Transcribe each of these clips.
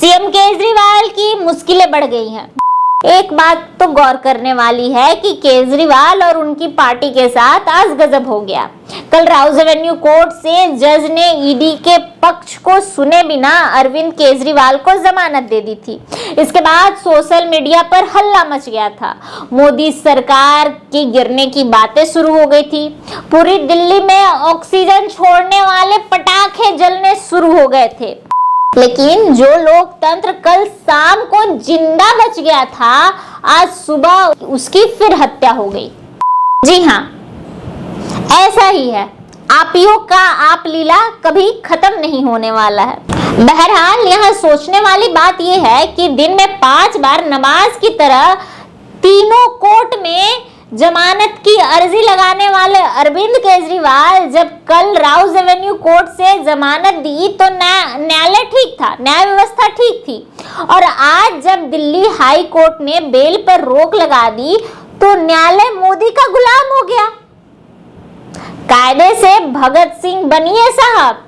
CM Kejriwal की मुश्किलें बढ़ गई हैं। एक बात तो गौर करने वाली है कि केजरीवाल और उनकी पार्टी के साथ आज गजब हो गया। कल राउज एवेन्यू कोर्ट से जज ने ईडी के पक्ष को सुने बिना अरविंद केजरीवाल को जमानत दे दी थी। इसके बाद सोशल मीडिया पर हल्ला मच गया था। मोदी सरकार के गिरने की बातें शुरू हो गई थी। पूरी दिल्ली में ऑक्सीजन छोड़ने वाले पटाखे जलने शुरू हो गए थे। लेकिन जो लोकतंत्र कल शाम को जिंदा बच गया था, आज सुबह उसकी फिर हत्या हो गई। जी हाँ, ऐसा ही है। आपियों का आप लीला कभी खत्म नहीं होने वाला है। बहरहाल यहाँ सोचने वाली बात यह है कि दिन में 5 बार नमाज की तरह तीनों कोर्ट में जमानत की अर्जी लगाने वाले अरविंद केजरीवाल जब कल राउज एवेन्यू कोर्ट से जमानत दी तो न्यायालय ठीक था, न्याय व्यवस्था ठीक थी। और आज जब दिल्ली हाई कोर्ट ने बेल पर रोक लगा दी तो न्यायालय मोदी का गुलाम हो गया। कायदे से भगत सिंह बनिए साहब।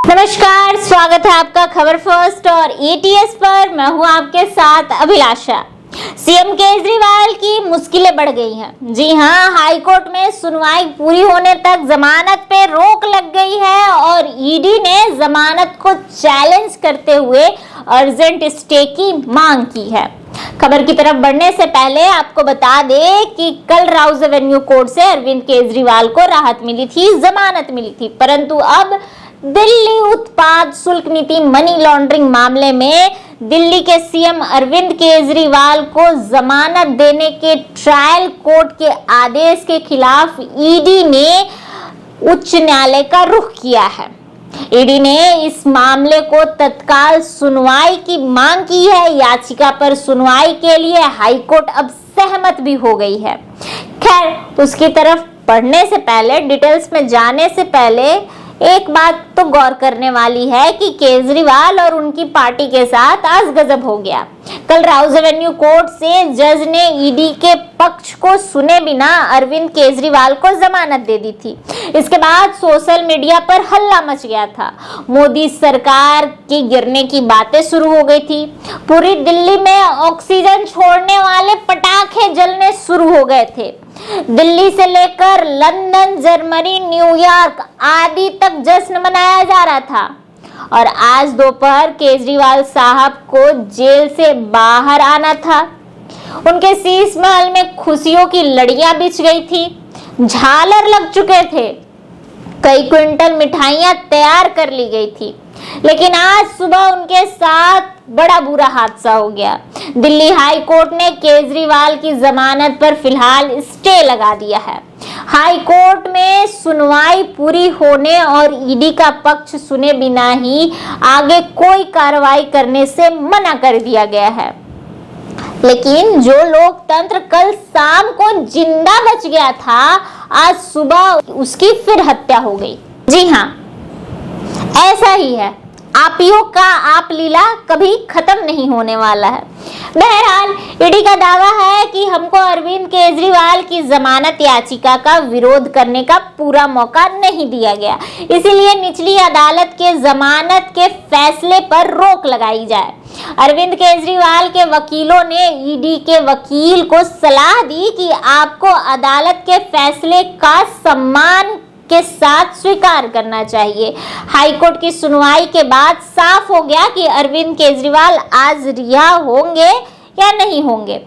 नमस्कार, स्वागत है आपका खबर फर्स्ट और एटीएस पर। मैं हूं आपके साथ अभिलाषा। सीएम केजरीवाल की मुश्किलें बढ़ गई हैं। जी हां, हाई कोर्ट में सुनवाई पूरी होने तक जमानत पे रोक लग गई है और ईडी ने जमानत को चैलेंज करते हुए अर्जेंट स्टे की मांग की है। खबर की तरफ बढ़ने से पहले आपको बता दें कि कल राउज एवेन्यू कोर्ट से अरविंद केजरीवाल को राहत मिली थी, जमानत मिली थी, परंतु अब दिल्ली उत्पाद शुल्क नीति मनी लॉन्ड्रिंग मामले में दिल्ली के सीएम अरविंद केजरीवाल को जमानत देने के ट्रायल कोर्ट के आदेश के खिलाफ ईडी ने उच्च न्यायालय का रुख किया है। ईडी ने इस मामले को तत्काल सुनवाई की मांग की है। याचिका पर सुनवाई के लिए हाईकोर्ट अब सहमत भी हो गई है। खैर, उसकी तरफ पढ़ने से पहले, डिटेल्स में जाने से पहले एक बात तो गौर करने वाली है कि केजरीवाल और उनकी पार्टी के साथ आज गजब हो गया। कल राउज एवेन्यू कोर्ट से जज ने ईडी के पक्ष को सुने बिना अरविंद केजरीवाल को जमानत दे दी थी। इसके बाद सोशल मीडिया पर हल्ला मच गया था। मोदी सरकार के गिरने की बातें शुरू हो गई थी। पूरी दिल्ली में ऑक्सीजन छोड़ने वाले पटाखे जलने शुरू हो गए थे। दिल्ली से लेकर लंदन, जर्मनी, न्यूयॉर्क आदि तक जश्न मनाया जा रहा था। और आज दोपहर केजरीवाल साहब को जेल से बाहर आना था। उनके शीश महल में खुशियों की लड़ियां बिछ गई थी, झालर लग चुके थे, कई क्विंटल मिठाइयां तैयार कर ली गई थी। लेकिन आज सुबह उनके साथ बड़ा बुरा हादसा हो गया। दिल्ली हाई कोर्ट ने केजरीवाल की जमानत पर फिलहाल स्टे लगा दिया है। हाई कोर्ट में सुनवाई पूरी होने और ईडी का पक्ष सुने बिना ही आगे कोई कार्रवाई करने से मना कर दिया गया है। लेकिन जो लोकतंत्र कल शाम को जिंदा बच गया था, आज सुबह उसकी फिर हत्या हो गई। जी हाँ, ऐसा ही है। आपियों का आप लीला कभी खत्म नहीं होने वाला है। बहरहाल, ईडी का दावा है कि हमको अरविंद केजरीवाल की जमानत याचिका का विरोध करने का पूरा मौका नहीं दिया गया, इसीलिए निचली अदालत के जमानत के फैसले पर रोक लगाई जाए। अरविंद केजरीवाल के वकीलों ने ईडी के वकील को सलाह दी कि आपको अदालत के फैसले का सम्मान के साथ स्वीकार करना चाहिए। हाईकोर्ट की सुनवाई के बाद साफ हो गया कि अरविंद केजरीवाल आज रिहा होंगे या नहीं होंगे।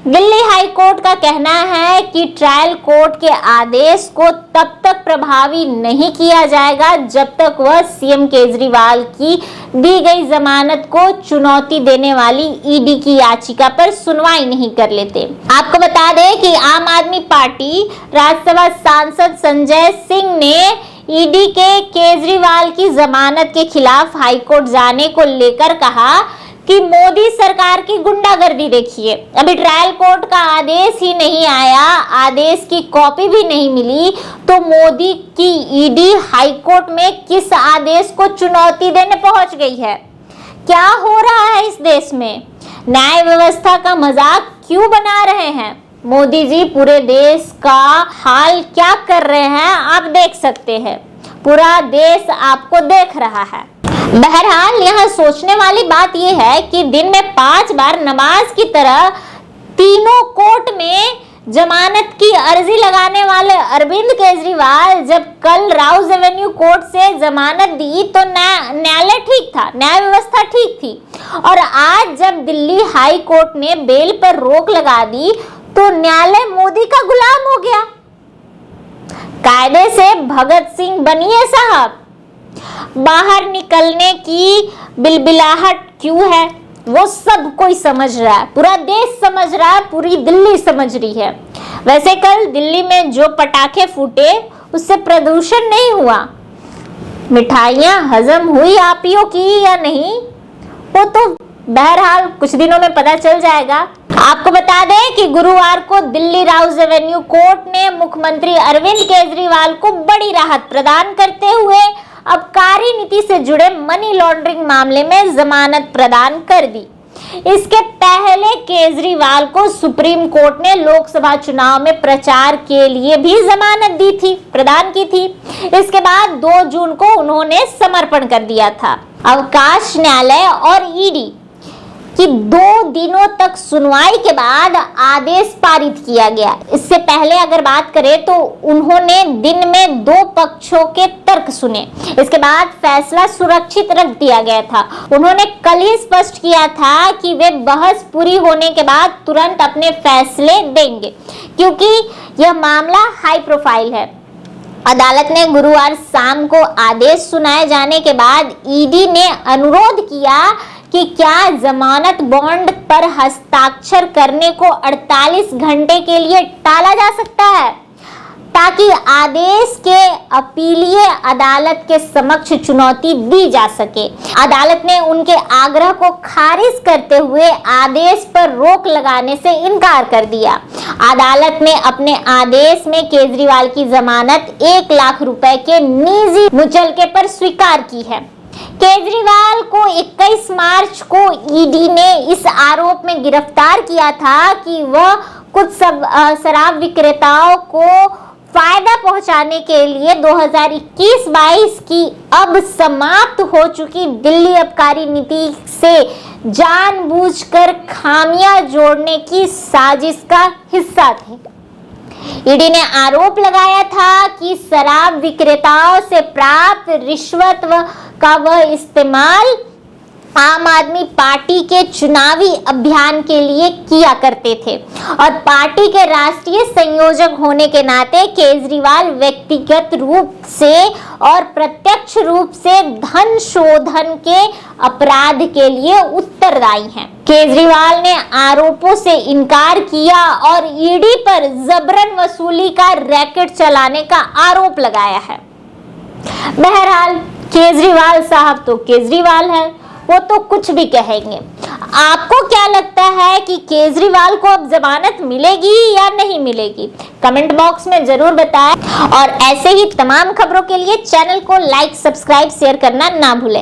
दिल्ली हाई कोर्ट का कहना है कि ट्रायल कोर्ट के आदेश को तब तक प्रभावी नहीं किया जाएगा जब तक वह सीएम केजरीवाल की दी गई जमानत को चुनौती देने वाली ईडी की याचिका पर सुनवाई नहीं कर लेते। आपको बता दें कि आम आदमी पार्टी राज्यसभा सांसद संजय सिंह ने ईडी के केजरीवाल की जमानत के खिलाफ हाईकोर्ट जाने को लेकर कहा कि मोदी सरकार की गुंडागर्दी देखिए। अभी ट्रायल कोर्ट का आदेश ही नहीं आया, आदेश की कॉपी भी नहीं मिली, तो मोदी की ईडी हाई कोर्ट में किस आदेश को चुनौती देने पहुंच गई है? क्या हो रहा है इस देश में? न्याय व्यवस्था का मजाक क्यों बना रहे हैं? मोदी जी पूरे देश का हाल क्या कर रहे हैं आप देख सकते हैं। पूरा देश आपको देख रहा है। बहरहाल यहाँ सोचने वाली बात यह है कि दिन में 5 बार नमाज की तरह तीनों कोर्ट में जमानत की अर्जी लगाने वाले अरविंद केजरीवाल जब कल राउज एवेन्यू कोर्ट से जमानत दी तो न्यायालय ठीक था, न्याय व्यवस्था ठीक थी, और आज जब दिल्ली हाई कोर्ट ने बेल पर रोक लगा दी तो न्यायालय मोदी का गुलाम हो गया। कायदे से भगत सिंह बनिए साहब। बाहर निकलने की बिलबिलाहट क्यों है वो सब कोई समझ रहा है, पूरा देश समझ रहा है, पूरी दिल्ली समझ रही है। वैसे कल दिल्ली में जो पटाखे फूटे उससे प्रदूषण नहीं हुआ। मिठाइयां हजम हुई आपियों की या नहीं वो तो बहरहाल कुछ दिनों में पता चल जाएगा। आपको बता दें कि गुरुवार को दिल्ली राउज एवेन्यू कोर्ट ने मुख्यमंत्री अरविंद केजरीवाल को बड़ी राहत प्रदान करते हुए आबकारी नीति से जुड़े मनी लॉन्ड्रिंग मामले में जमानत प्रदान कर दी। इसके पहले केजरीवाल को सुप्रीम कोर्ट ने लोकसभा चुनाव में प्रचार के लिए भी जमानत प्रदान की थी। इसके बाद 2 जून को उन्होंने समर्पण कर दिया था। अवकाश न्यायालय और ईडी कि 2 दिनों तक सुनवाई के बाद आदेश पारित किया गया। इससे पहले अगर बात करें तो उन्होंने दिन में 2 पक्षों के तर्क सुने। इसके बाद फैसला सुरक्षित रख दिया गया था। उन्होंने कल ही स्पष्ट किया था कि वे बहस पूरी होने के बाद तुरंत अपने फैसले देंगे, क्योंकि यह मामला हाई प्रोफाइल है। अदालत ने गुरुवार शाम को आदेश सुनाए जाने के बाद ईडी ने अनुरोध किया कि क्या जमानत बॉन्ड पर हस्ताक्षर करने को 48 घंटे के लिए टाला जा सकता है, ताकि आदेश के अपीलीय अदालत के समक्ष चुनौती दी जा सके। अदालत ने उनके आग्रह को खारिज करते हुए आदेश पर रोक लगाने से इनकार कर दिया। अदालत ने अपने आदेश में केजरीवाल की जमानत 1 लाख रुपए के निजी मुचलके पर स्वीकार की है। केजरीवाल को 21 मार्च को ईडी ने इस आरोप में गिरफ्तार किया था कि वह कुछ शराब विक्रेताओं को फायदा पहुंचाने के लिए 2021-22 की अब समाप्त हो चुकी दिल्ली आबकारी नीति से जानबूझकर खामियां जोड़ने की साजिश का हिस्सा थे। ईडी ने आरोप लगाया था कि शराब विक्रेताओं से प्राप्त रिश्वत का वह इस्तेमाल आम आदमी पार्टी के चुनावी अभियान के लिए किया करते थे, और पार्टी के राष्ट्रीय संयोजक होने के नाते केजरीवाल व्यक्तिगत रूप से और प्रत्यक्ष रूप से धन शोधन के अपराध के लिए उत्तरदायी हैं। केजरीवाल ने आरोपों से इनकार किया और ईडी पर जबरन वसूली का रैकेट चलाने का आरोप लगाया है। बहरहाल केजरीवाल साहब तो केजरीवाल है, वो तो कुछ भी कहेंगे। आपको क्या लगता है कि केजरीवाल को अब जमानत मिलेगी या नहीं मिलेगी? कमेंट बॉक्स में जरूर बताएं, और ऐसे ही तमाम खबरों के लिए चैनल को लाइक, सब्सक्राइब, शेयर करना ना भूलें।